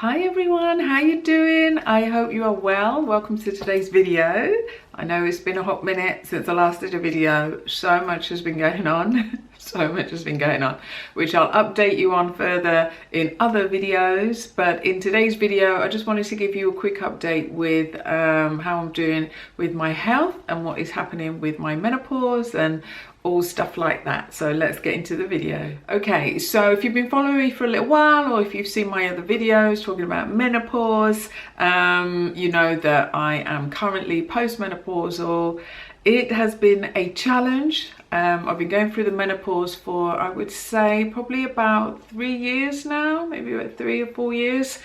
Hi everyone, how you doing? I hope you are well. Welcome to today's video. I know it's been a hot minute since I last did a video. So much has been going on. So much has been going on, which I'll update you on further in other videos. But in today's video, I just wanted to give you a quick update with how I'm doing with my health and what is happening with my menopause and all stuff like that. So let's get into the video. Okay, so if you've been following me for a little while, or if you've seen my other videos talking about menopause, you know that I am currently postmenopausal. It has been a challenge. I've been going through the menopause for, I would say, probably about 3 years now, maybe about 3 or 4 years.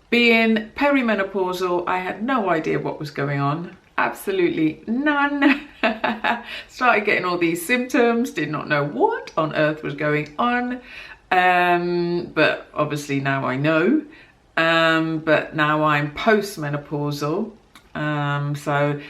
Being perimenopausal, I had no idea what was going on. Absolutely none. Started getting all these symptoms, did not know what on earth was going on. But obviously now I know. But now I'm postmenopausal. So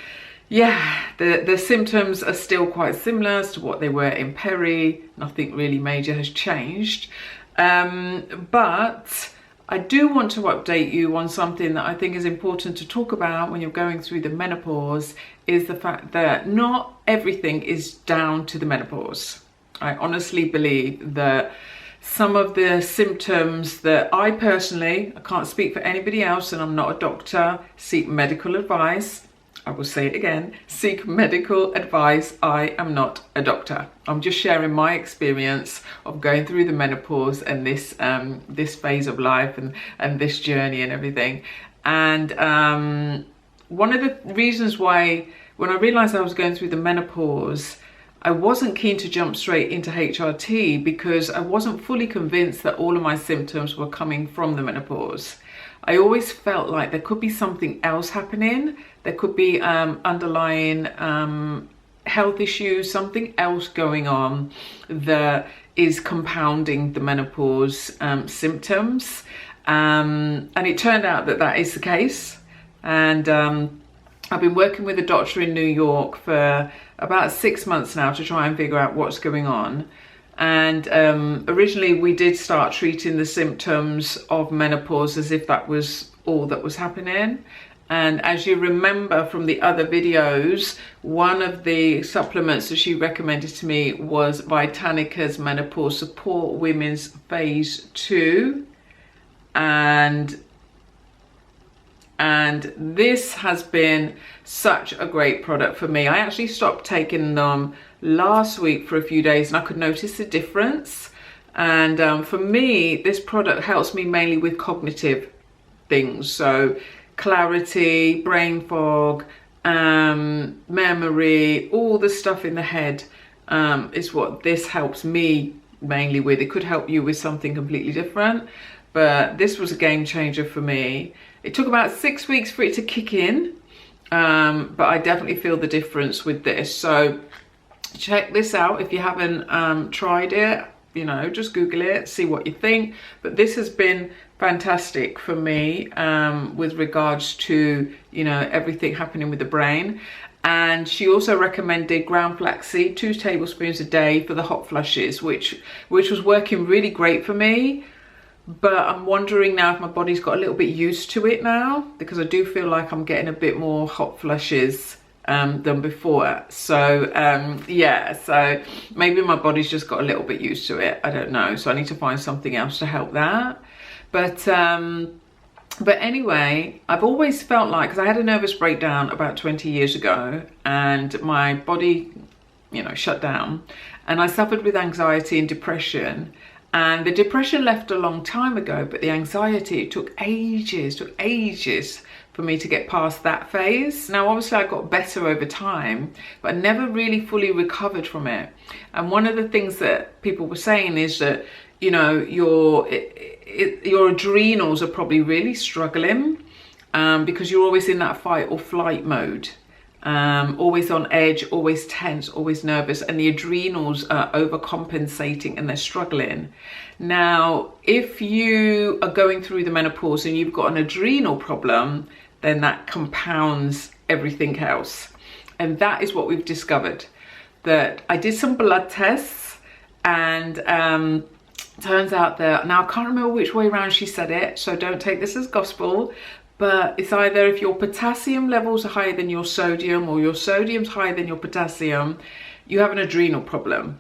yeah, the symptoms are still quite similar as to what they were in peri. Nothing really major has changed. But I do want to update you on something that I think is important to talk about when you're going through the menopause, is the fact that not everything is down to the menopause. I honestly believe that some of the symptoms that I can't speak for anybody else and I'm not a doctor, seek medical advice. I will say it again, seek medical advice. I am not a doctor. I'm just sharing my experience of going through the menopause and this phase of life and this journey and everything. And one of the reasons why, when I realized I was going through the menopause, I wasn't keen to jump straight into HRT because I wasn't fully convinced that all of my symptoms were coming from the menopause. I always felt like there could be something else happening. There could be underlying health issues, something else going on that is compounding the menopause symptoms. And it turned out that that is the case. And I've been working with a doctor in New York for about 6 months now to try and figure out what's going on. And originally we did start treating the symptoms of menopause as if that was all that was happening. And as you remember from the other videos, one of the supplements that she recommended to me was Vitanica's Menopause Support Women's Phase 2. And this has been such a great product for me. I actually stopped taking them last week for a few days and I could notice the difference. And for me, this product helps me mainly with cognitive things. So clarity, brain fog, memory, all the stuff in the head is what this helps me mainly with. It could help you with something completely different, but this was a game changer for me. It took about 6 weeks for it to kick in, but I definitely feel the difference with this. So check this out if you haven't tried it. You know, just Google it, see what you think. But this has been fantastic for me with regards to, you know, everything happening with the brain. And she also recommended ground flaxseed, 2 tablespoons a day for the hot flushes, which was working really great for me. But I'm wondering now if my body's got a little bit used to it now, because I do feel like I'm getting a bit more hot flushes than before. So yeah, so maybe my body's just got a little bit used to it. I don't know. So I need to find something else to help that. But anyway, I've always felt like, because I had a nervous breakdown about 20 years ago and my body, you know, shut down, and I suffered with anxiety and depression. And the depression left a long time ago, but the anxiety, it took ages for me to get past that phase. Now, obviously I got better over time, but I never really fully recovered from it. And one of the things that people were saying is that, you know, your adrenals are probably really struggling because you're always in that fight or flight mode. Always on edge, always tense, always nervous, and the adrenals are overcompensating and they're struggling. Now, if you are going through the menopause and you've got an adrenal problem, then that compounds everything else. And that is what we've discovered. That I did some blood tests, and turns out that, now I can't remember which way around she said it, so don't take this as gospel, but it's either if your potassium levels are higher than your sodium, or your sodium's higher than your potassium, you have an adrenal problem.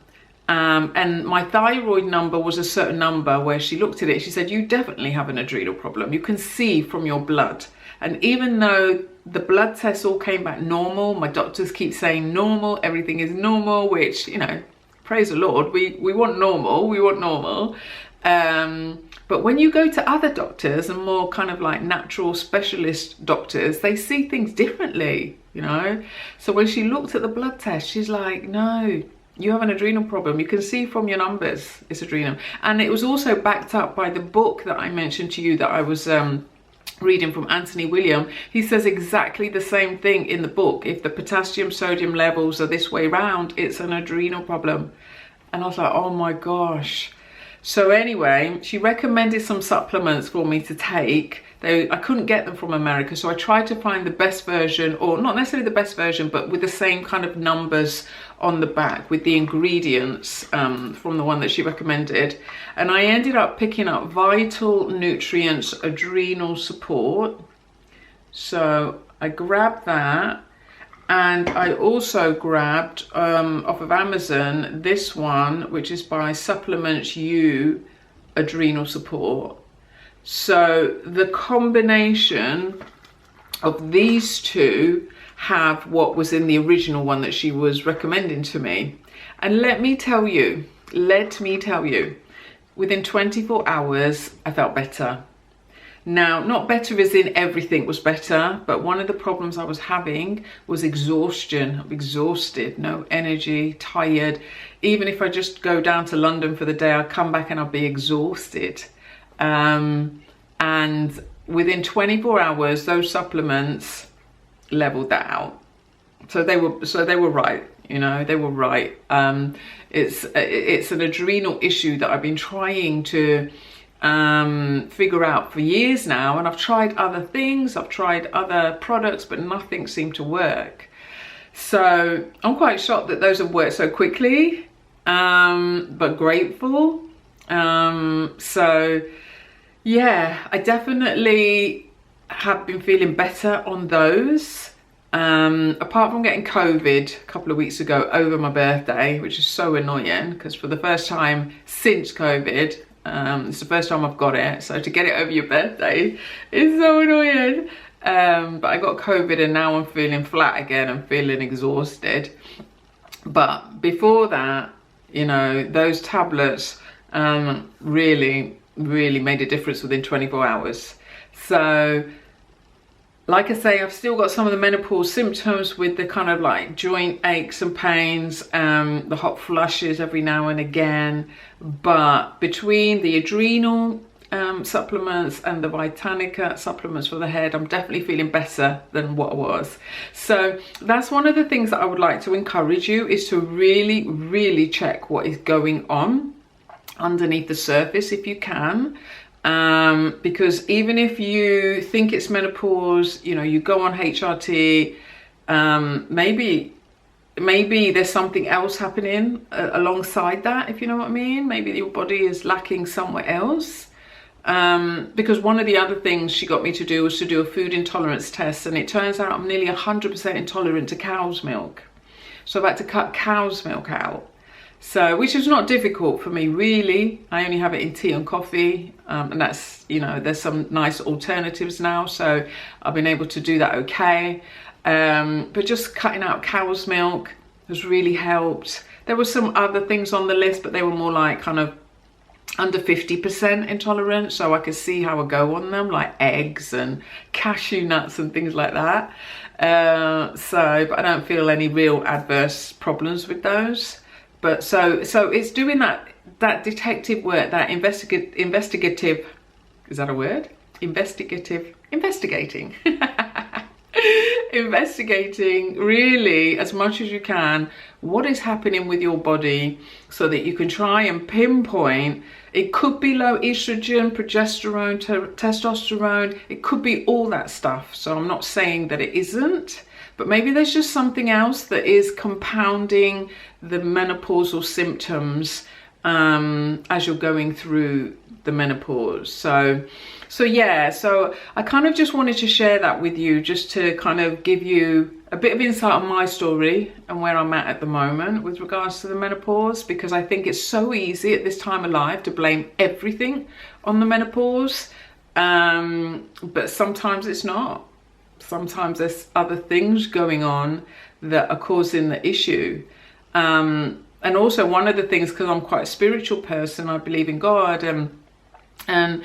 And my thyroid number was a certain number where she looked at it, she said, you definitely have an adrenal problem. You can see from your blood. And even though the blood tests all came back normal, my doctors keep saying normal, everything is normal, which, you know, praise the Lord, we want normal, we want normal. But when you go to other doctors and more kind of like natural specialist doctors, they see things differently, you know. So when she looked at the blood test, she's like, no, you have an adrenal problem. You can see from your numbers it's adrenal. And it was also backed up by the book that I mentioned to you that I was reading from Anthony William. He says exactly the same thing in the book. If the potassium sodium levels are this way round, it's an adrenal problem. And I was like, oh my gosh. So anyway, she recommended some supplements for me to take. I couldn't get them from America, so I tried to find the best version, or not necessarily the best version, but with the same kind of numbers on the back with the ingredients from the one that she recommended. And I ended up picking up Vital Nutrients Adrenal Support. So I grabbed that. And I also grabbed off of Amazon this one, which is by Supplements U Adrenal Support. So the combination of these two have what was in the original one that she was recommending to me. And let me tell you, within 24 hours, I felt better. Now, not better as in everything was better, but one of the problems I was having was exhaustion. I'm exhausted, no energy, tired. Even if I just go down to London for the day, I'll come back and I'll be exhausted. And within 24 hours, those supplements leveled that out. So they were right, you know, they were right. It's an adrenal issue that I've been trying to figure out for years now, and I've tried other things, I've tried other products, but nothing seemed to work. So I'm quite shocked that those have worked so quickly, but grateful. So yeah, I definitely have been feeling better on those. Apart from getting COVID a couple of weeks ago over my birthday, which is so annoying because for the first time since COVID, it's the first time I've got it, so to get it over your birthday is so annoying. But I got COVID and now I'm feeling flat again. I'm feeling exhausted. But before that, you know, those tablets really made a difference within 24 hours. So like I say, I've still got some of the menopause symptoms with the kind of like joint aches and pains, the hot flushes every now and again. But between the adrenal supplements and the Vitanica supplements for the head, I'm definitely feeling better than what I was. So that's one of the things that I would like to encourage you, is to really check what is going on underneath the surface if you can. Because even if you think it's menopause, you know, you go on HRT, maybe there's something else happening alongside that, if you know what I mean. Maybe your body is lacking somewhere else. Because one of the other things she got me to do was to do a food intolerance test, and it turns out I'm nearly 100% intolerant to cow's milk. So I've had to cut cow's milk out. So, which is not difficult for me, really. I only have it in tea and coffee, and that's, you know, there's some nice alternatives now, so I've been able to do that okay. But just cutting out cow's milk has really helped. There were some other things on the list, but they were more like kind of under 50% intolerant, so I could see how I go on them, like eggs and cashew nuts and things like that. But I don't feel any real adverse problems with those. But so it's doing that detective work, that investigative, is that a word? Investigating. Investigating really as much as you can what is happening with your body, so that you can try and pinpoint. It could be low estrogen, progesterone, testosterone. It could be all that stuff. So I'm not saying that it isn't, but maybe there's just something else that is compounding the menopausal symptoms, as you're going through the menopause. So I kind of just wanted to share that with you, just to kind of give you a bit of insight on my story and where I'm at the moment with regards to the menopause, because I think it's so easy at this time of life to blame everything on the menopause, but sometimes it's not. Sometimes there's other things going on that are causing the issue. And also one of the things, because I'm quite a spiritual person, I believe in God, and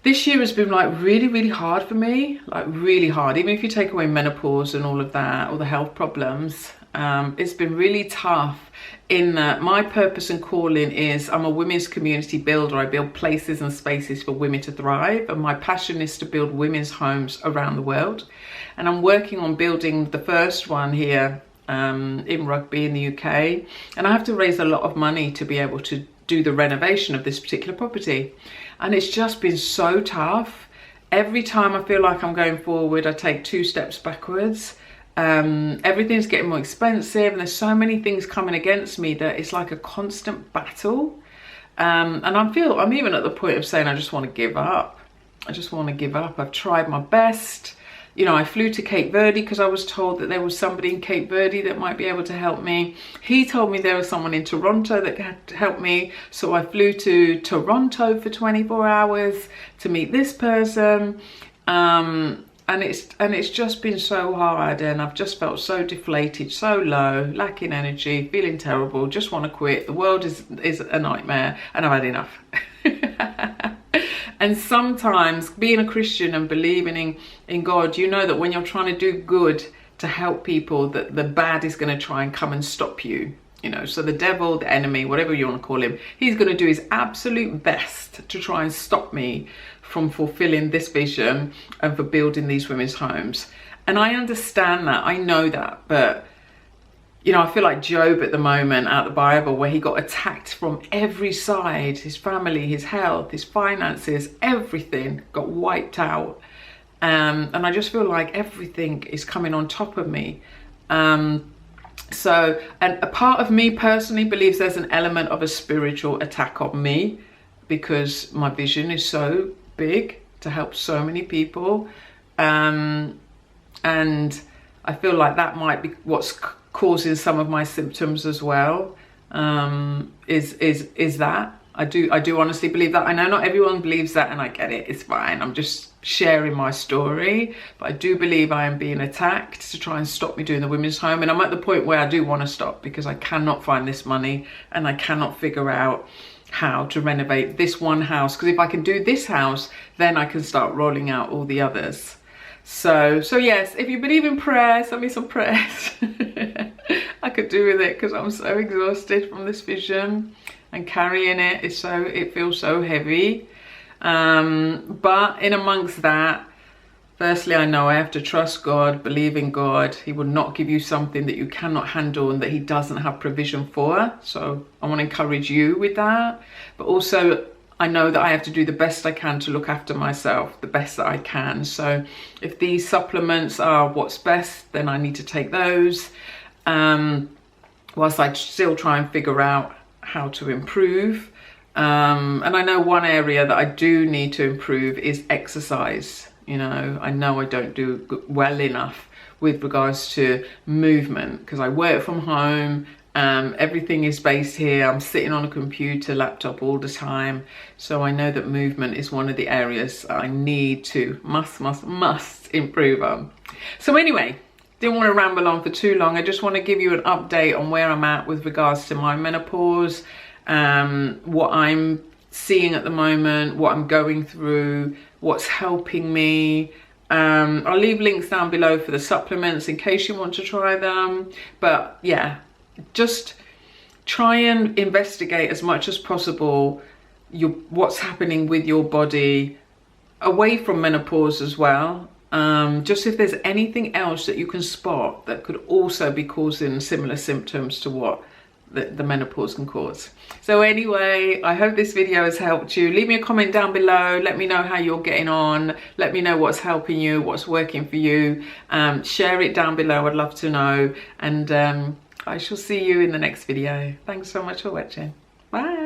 this year has been like really, really hard for me, like really hard. Even if you take away menopause and all of that, all the health problems, it's been really tough in that my purpose and calling is I'm a women's community builder. I build places and spaces for women to thrive. And my passion is to build women's homes around the world. And I'm working on building the first one here in Rugby in the UK. And I have to raise a lot of money to be able to do the renovation of this particular property. And it's just been so tough. Every time I feel like I'm going forward, I take 2 steps backwards. Everything's getting more expensive, and there's so many things coming against me that it's like a constant battle. And I'm even at the point of saying I just want to give up. I just want to give up. I've tried my best. You know, I flew to Cape Verde because I was told that there was somebody in Cape Verde that might be able to help me. He told me there was someone in Toronto that could help me. So I flew to Toronto for 24 hours to meet this person. And it's just been so hard, and I've just felt so deflated, so low, lacking energy, feeling terrible, just want to quit. The world is a nightmare, and I've had enough. And sometimes being a Christian and believing in God, you know that when you're trying to do good to help people, that the bad is going to try and come and stop you. You know, so the devil, the enemy, whatever you want to call him, he's going to do his absolute best to try and stop me from fulfilling this vision and for building these women's homes. And I understand that, I know that, but you know, I feel like Job at the moment out of the Bible, where he got attacked from every side, his family, his health, his finances, everything got wiped out. And I just feel like everything is coming on top of me. So, and a part of me personally believes there's an element of a spiritual attack on me, because my vision is so big to help so many people. And I feel like that might be what's causing some of my symptoms as well, is that I do honestly believe that. I know not everyone believes that, and I get it, it's fine, I'm just sharing my story, but I do believe I am being attacked to try and stop me doing the women's home. And I'm at the point where I do want to stop, because I cannot find this money and I cannot figure out how to renovate this one house, because if I can do this house, then I can start rolling out all the others. So yes, if you believe in prayer, send me some prayers. I could do with it, because I'm so exhausted from this vision and carrying it. It feels so heavy. But in amongst that, firstly, I know I have to trust God, believe in God. He will not give you something that you cannot handle and that he doesn't have provision for. So I want to encourage you with that. But also, I know that I have to do the best I can to look after myself, the best that I can. So if these supplements are what's best, then I need to take those. Whilst I still try and figure out how to improve. And I know one area that I do need to improve is exercise. You know I don't do well enough with regards to movement, because I work from home. Everything is based here. I'm sitting on a computer, laptop all the time. So I know that movement is one of the areas I need to must improve on. So anyway, didn't want to ramble on for too long. I just want to give you an update on where I'm at with regards to my menopause, what I'm seeing at the moment, what I'm going through, what's helping me. I'll leave links down below for the supplements in case you want to try them. But yeah, just try and investigate as much as possible what's happening with your body away from menopause as well. Just if there's anything else that you can spot that could also be causing similar symptoms to what the menopause can cause. So anyway, I hope this video has helped you. Leave me a comment down below. Let me know how you're getting on. Let me know what's helping you, what's working for you. Share it down below. I'd love to know. And I shall see you in the next video. Thanks so much for watching. Bye.